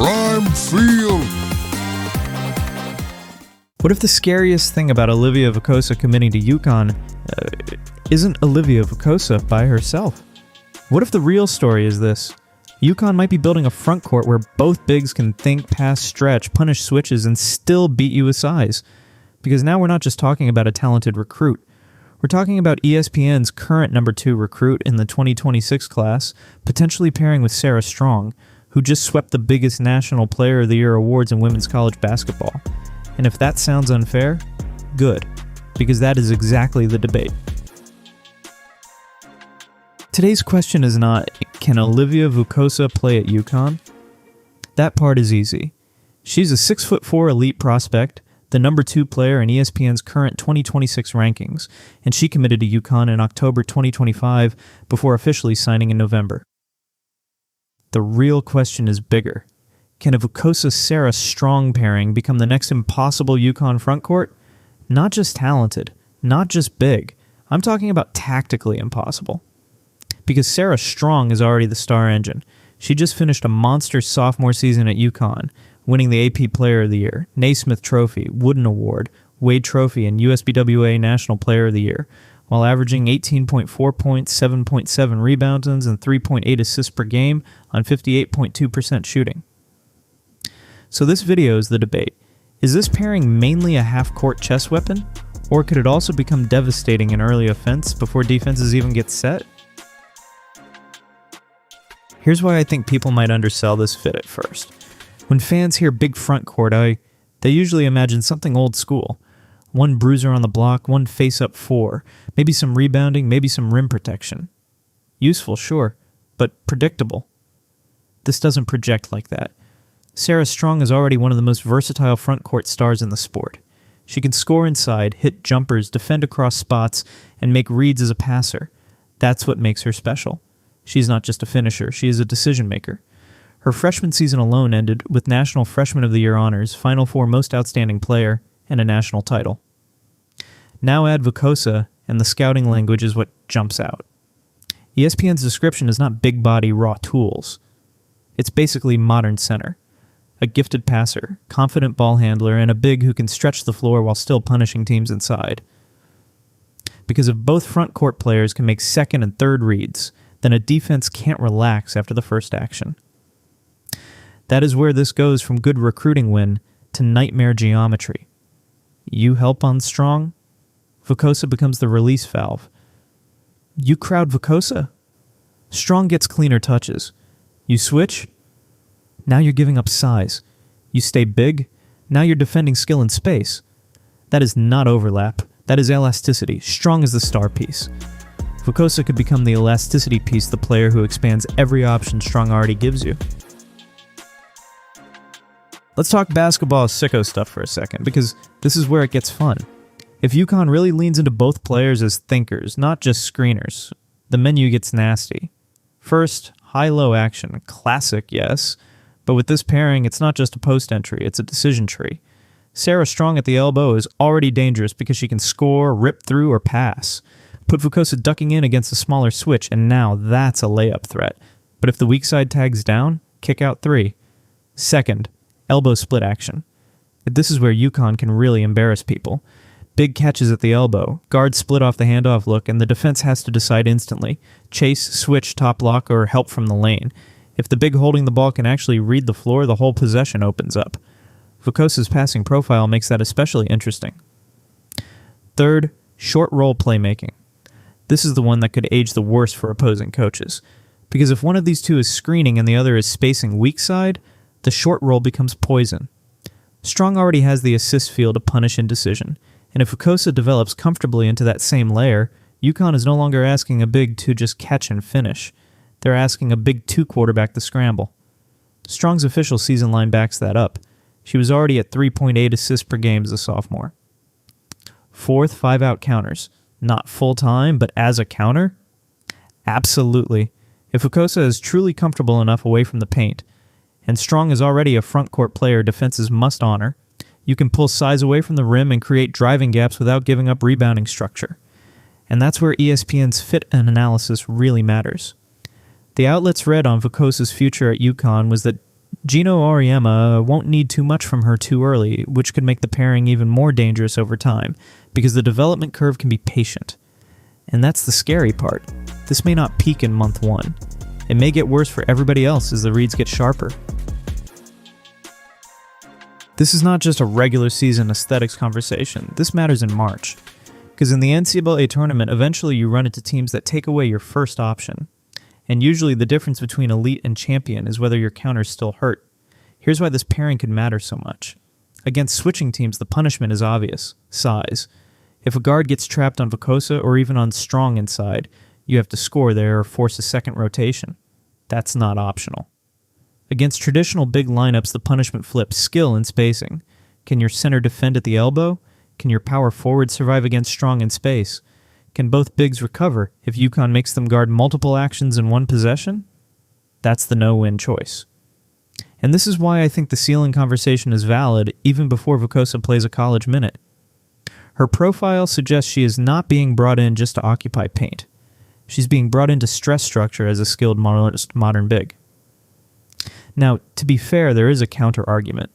Prime Field. What if the scariest thing about Olivia Vukosa committing to UConn isn't Olivia Vukosa by herself? What if the real story is this? UConn might be building a front court where both bigs can think, pass, stretch, punish switches, and still beat you with size. Because now we're not just talking about a talented recruit. We're talking about ESPN's current number 2 recruit in the 2026 class, potentially pairing with Sarah Strong, who just swept the biggest National Player of the Year awards in women's college basketball. And if that sounds unfair, good, because that is exactly the debate. Today's question is not, can Olivia Vukosa play at UConn? That part is easy. She's a 6'4" elite prospect, the number 2 player in ESPN's current 2026 rankings, and she committed to UConn in October 2025 before officially signing in November. The real question is bigger. Can a Vukosa-Sarah Strong pairing become the next impossible UConn frontcourt? Not just talented, not just big. I'm talking about tactically impossible. Because Sarah Strong is already the star engine. She just finished a monster sophomore season at UConn, winning the AP Player of the Year, Naismith Trophy, Wooden Award, Wade Trophy, and USBWA National Player of the Year, while averaging 18.4 points, 7.7 rebounds, and 3.8 assists per game on 58.2% shooting. So this video is the debate. Is this pairing mainly a half-court chess weapon? Or could it also become devastating in early offense before defenses even get set? Here's why I think people might undersell this fit at first. When fans hear big front court, they usually imagine something old school. One bruiser on the block, one face-up 4, maybe some rebounding, maybe some rim protection. Useful, sure, but predictable. This doesn't project like that. Sarah Strong is already one of the most versatile front court stars in the sport. She can score inside, hit jumpers, defend across spots, and make reads as a passer. That's what makes her special. She's not just a finisher, she is a decision maker. Her freshman season alone ended with National Freshman of the Year honors, Final Four Most Outstanding Player, and a national title. Now add Vukosa, and the scouting language is what jumps out. ESPN's description is not big body raw tools. It's basically modern center. A gifted passer, confident ball handler, and a big who can stretch the floor while still punishing teams inside. Because if both front court players can make second and third reads, then a defense can't relax after the first action. That is where this goes from good recruiting win to nightmare geometry. You help on Strong, Vukosa becomes the release valve. You crowd Vukosa, Strong gets cleaner touches. You switch, now you're giving up size. You stay big, now you're defending skill in space. That is not overlap, that is elasticity. Strong is the star piece. Vukosa could become the elasticity piece, the player who expands every option Strong already gives you. Let's talk basketball sicko stuff for a second, because this is where it gets fun. If UConn really leans into both players as thinkers, not just screeners, the menu gets nasty. First, high-low action. Classic, yes. But with this pairing, it's not just a post entry, it's a decision tree. Sarah Strong at the elbow is already dangerous because she can score, rip through, or pass. Put Vukosa ducking in against a smaller switch, and now that's a layup threat. But if the weak side tags down, kick out 3. Second, elbow split action. This is where UConn can really embarrass people. Big catches at the elbow, guard split off the handoff look, and the defense has to decide instantly. Chase, switch, top lock, or help from the lane. If the big holding the ball can actually read the floor, the whole possession opens up. Vukosa's passing profile makes that especially interesting. Third, short roll playmaking. This is the one that could age the worst for opposing coaches. Because if one of these two is screening and the other is spacing weak side, the short roll becomes poison. Strong already has the assist field to punish indecision, and if Vukosa develops comfortably into that same layer, UConn is no longer asking a big to just catch and finish. They're asking a big 2 quarterback to scramble. Strong's official season line backs that up. She was already at 3.8 assists per game as a sophomore. Fourth, 5-out counters. Not full-time, but as a counter? Absolutely. If Vukosa is truly comfortable enough away from the paint, and Strong is already a front court player defenses must honor, you can pull size away from the rim and create driving gaps without giving up rebounding structure. And that's where ESPN's fit and analysis really matters. The outlets read on Vukosa's future at UConn was that Gino Auriemma won't need too much from her too early, which could make the pairing even more dangerous over time, because the development curve can be patient. And that's the scary part. This may not peak in month 1. It may get worse for everybody else as the reads get sharper. This is not just a regular season aesthetics conversation. This matters in March. Because in the NCAA tournament, eventually you run into teams that take away your first option. And usually the difference between elite and champion is whether your counters still hurt. Here's why this pairing can matter so much. Against switching teams, the punishment is obvious: size. If a guard gets trapped on Vukosa or even on Strong inside, you have to score there or force a second rotation. That's not optional. Against traditional big lineups, the punishment flips: skill and spacing. Can your center defend at the elbow? Can your power forward survive against Strong in space? Can both bigs recover if UConn makes them guard multiple actions in one possession? That's the no-win choice. And this is why I think the ceiling conversation is valid even before Vukosa plays a college minute. Her profile suggests she is not being brought in just to occupy paint. She's being brought in to stress structure as a skilled modern big. Now, to be fair, there is a counter-argument.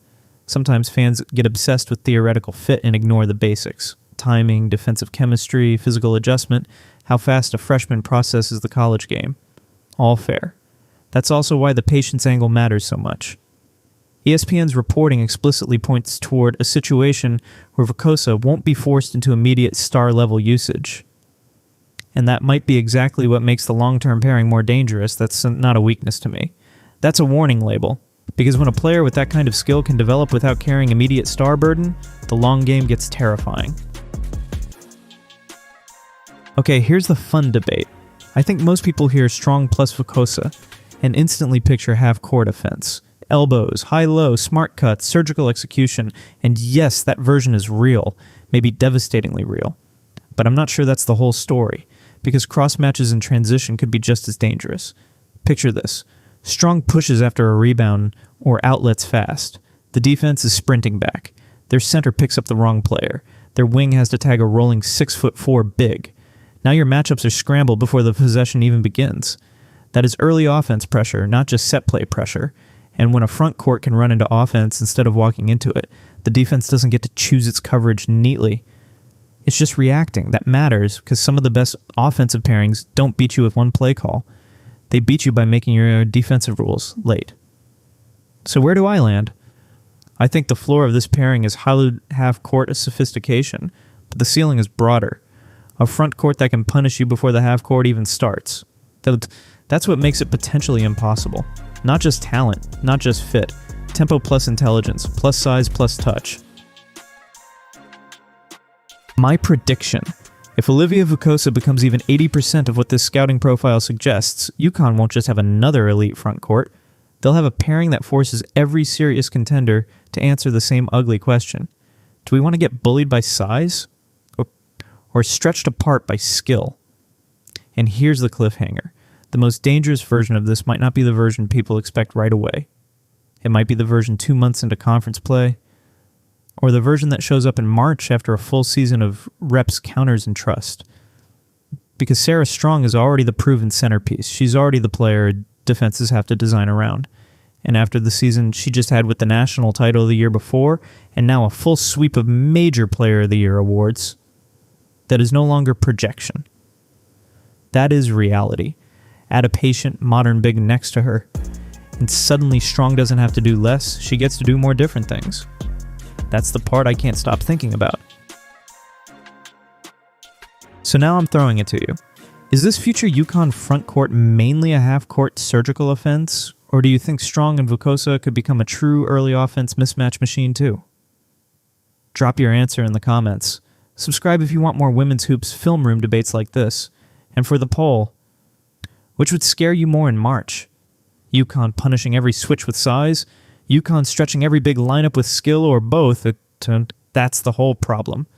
Sometimes fans get obsessed with theoretical fit and ignore the basics: timing, defensive chemistry, physical adjustment, how fast a freshman processes the college game. All fair. That's also why the patience angle matters so much. ESPN's reporting explicitly points toward a situation where Vukosa won't be forced into immediate star-level usage. And that might be exactly what makes the long-term pairing more dangerous. That's not a weakness to me. That's a warning label, because when a player with that kind of skill can develop without carrying immediate star burden, the long game gets terrifying. Okay, here's the fun debate. I think most people hear Strong plus Vukosa and instantly picture half-court offense. Elbows, high-low, smart cuts, surgical execution, and yes, that version is real, maybe devastatingly real. But I'm not sure that's the whole story, because cross-matches in transition could be just as dangerous. Picture this. Strong pushes after a rebound or outlets fast. The defense is sprinting back. Their center picks up the wrong player. Their wing has to tag a rolling 6'4" big. Now your matchups are scrambled before the possession even begins. That is early offense pressure, not just set play pressure. And when a front court can run into offense instead of walking into it, the defense doesn't get to choose its coverage neatly. It's just reacting. That matters because some of the best offensive pairings don't beat you with one play call. They beat you by making your defensive rules late. So where do I land? I think the floor of this pairing is hollow half-court sophistication, but the ceiling is broader. A front court that can punish you before the half-court even starts. That's what makes it potentially impossible. Not just talent, not just fit. Tempo plus intelligence, plus size plus touch. My prediction. If Olivia Vukosa becomes even 80% of what this scouting profile suggests, UConn won't just have another elite front court. They'll have a pairing that forces every serious contender to answer the same ugly question. Do we want to get bullied by size? Or stretched apart by skill? And here's the cliffhanger. The most dangerous version of this might not be the version people expect right away. It might be the version 2 months into conference play, or the version that shows up in March after a full season of reps, counters, and trust. Because Sarah Strong is already the proven centerpiece. She's already the player defenses have to design around. And after the season she just had with the national title the year before, and now a full sweep of major Player of the Year awards, that is no longer projection. That is reality. Add a patient, modern big next to her, and suddenly Strong doesn't have to do less, she gets to do more different things. That's the part I can't stop thinking about. So now I'm throwing it to you. Is this future UConn front court mainly a half-court surgical offense, or do you think Strong and Vukosa could become a true early offense mismatch machine too? Drop your answer in the comments. Subscribe if you want more women's hoops film room debates like this. And for the poll, which would scare you more in March? UConn punishing every switch with size? UConn stretching every big lineup with skill, or both? That's the whole problem.